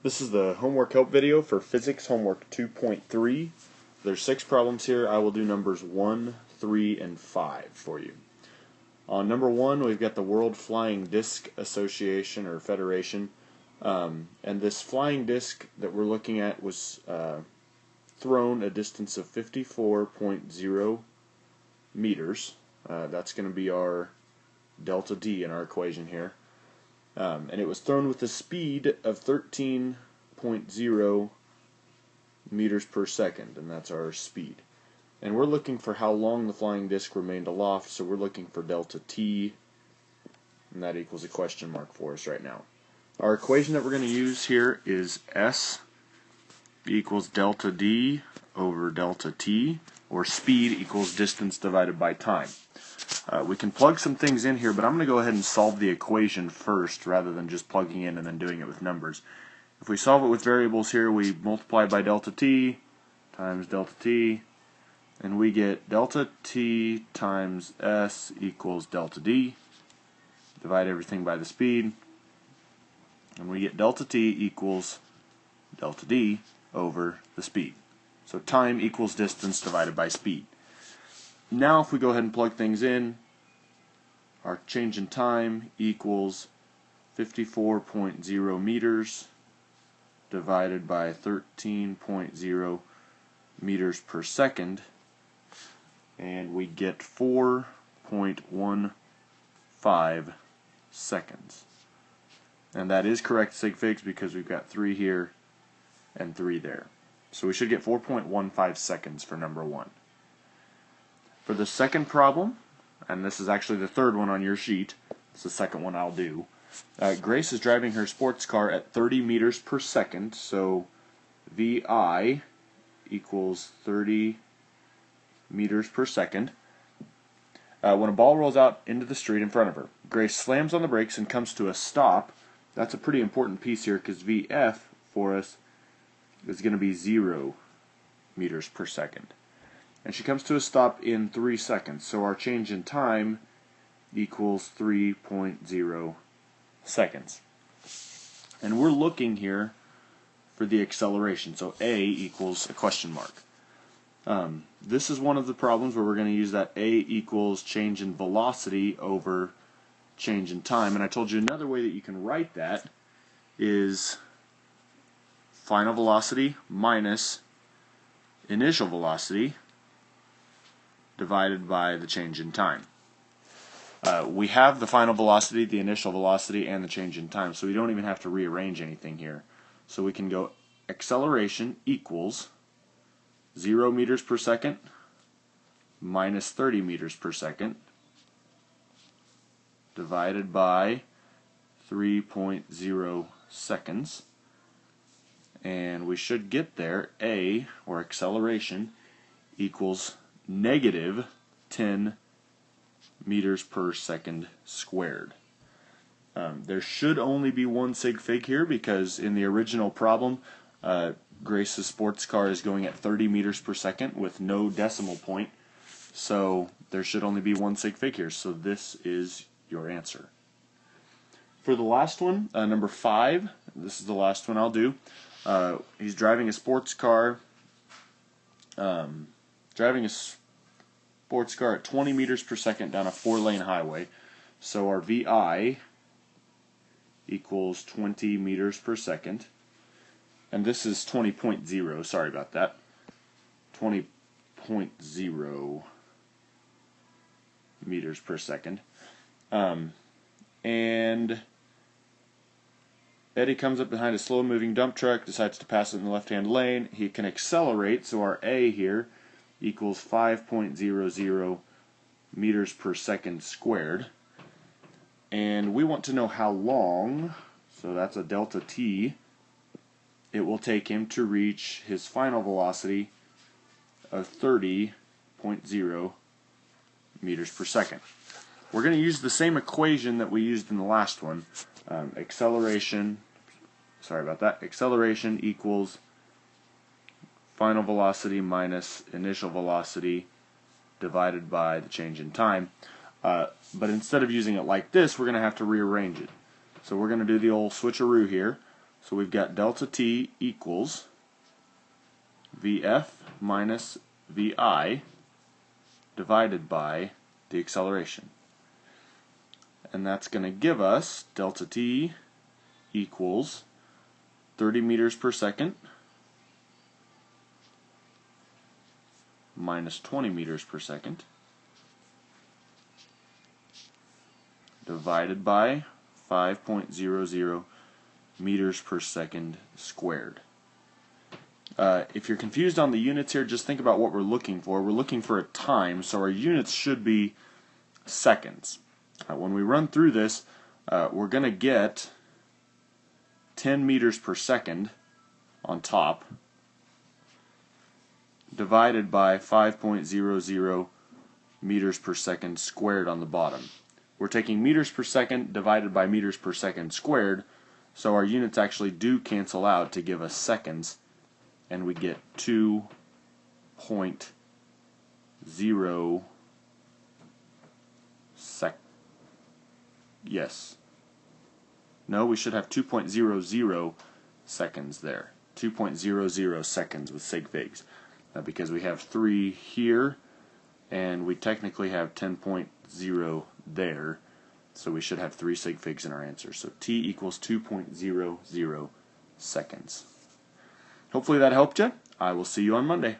This is the homework help video for Physics Homework 2.3. There's 6 problems here. I will do numbers 1, 3, and 5 for you. On number 1, we've got the World Flying Disc Association or Federation. And this flying disc that we're looking at was thrown a distance of 54.0 meters. That's going to be our delta D in our equation here. And it was thrown with a speed of 13.0 meters per second, and that's our speed. And we're looking for how long the flying disc remained aloft, so we're looking for delta T, and that equals a question mark for us right now. Our equation that we're going to use here is S equals delta D over delta T, or speed equals distance divided by time. We can plug some things in here, but I'm going to go ahead and solve the equation first rather than just plugging in and then doing it with numbers. If we solve it with variables here, we multiply by delta T times delta T, and we get delta T times S equals delta D. Divide everything by the speed, and we get delta T equals delta D over the speed. So time equals distance divided by speed. Now if we go ahead and plug things in, our change in time equals 54.0 meters divided by 13.0 meters per second, and we get 4.15 seconds. And that is correct sig figs because we've got 3 here and 3 there. So we should get 4.15 seconds for number 1. For the second problem, and this is actually the third one on your sheet, it's the second one I'll do. Grace is driving her sports car at 30 meters per second, so VI equals 30 meters per second. When a ball rolls out into the street in front of her, Grace slams on the brakes and comes to a stop. That's a pretty important piece here because VF for us is going to be 0 meters per second. And she comes to a stop in 3 seconds, so our change in time equals 3.0 seconds. And we're looking here for the acceleration, so A equals a question mark. This is one of the problems where we're going to use that A equals change in velocity over change in time. And I told you another way that you can write that is final velocity minus initial velocity divided by the change in time. We have the final velocity, the initial velocity, and the change in time, so we don't even have to rearrange anything here. So we can go acceleration equals 0 meters per second minus 30 meters per second divided by 3.0 seconds. And we should get there, A, or acceleration, equals negative 10 meters per second squared. There should only be one sig fig here because in the original problem, Grace's sports car is going at 30 meters per second with no decimal point, so there should only be one sig fig here, so this is your answer. For the last one, number 5, this is the last one I'll do. He's driving a sports car at 20 meters per second down a 4-lane highway. So our VI equals 20 meters per second. And this is 20.0, sorry about that. 20.0 meters per second. And Eddie comes up behind a slow-moving dump truck, decides to pass it in the left-hand lane. He can accelerate, so our A here equals 5.00 meters per second squared. And we want to know how long, so that's a delta T, it will take him to reach his final velocity of 30.0 meters per second. We're going to use the same equation that we used in the last one. Acceleration equals final velocity minus initial velocity divided by the change in time. But instead of using it like this, we're going to have to rearrange it. So we're going to do the old switcheroo here. So we've got delta t equals Vf minus Vi divided by the acceleration. And that's going to give us delta t equals 30 meters per second minus 20 meters per second divided by 5.00 meters per second squared. If you're confused on the units here, just think about what we're looking for. We're looking for a time, so our units should be seconds. When we run through this, we're going to get 10 meters per second on top divided by 5.00 meters per second squared on the bottom. We're taking meters per second divided by meters per second squared, so our units actually do cancel out to give us seconds, and we get 2.0 sec. Yes. No, we should have 2.00 seconds there. 2.00 seconds with sig figs. Because we have 3 here, and we technically have 10.0 there, so we should have 3 sig figs in our answer. So t equals 2.00 seconds. Hopefully that helped you. I will see you on Monday.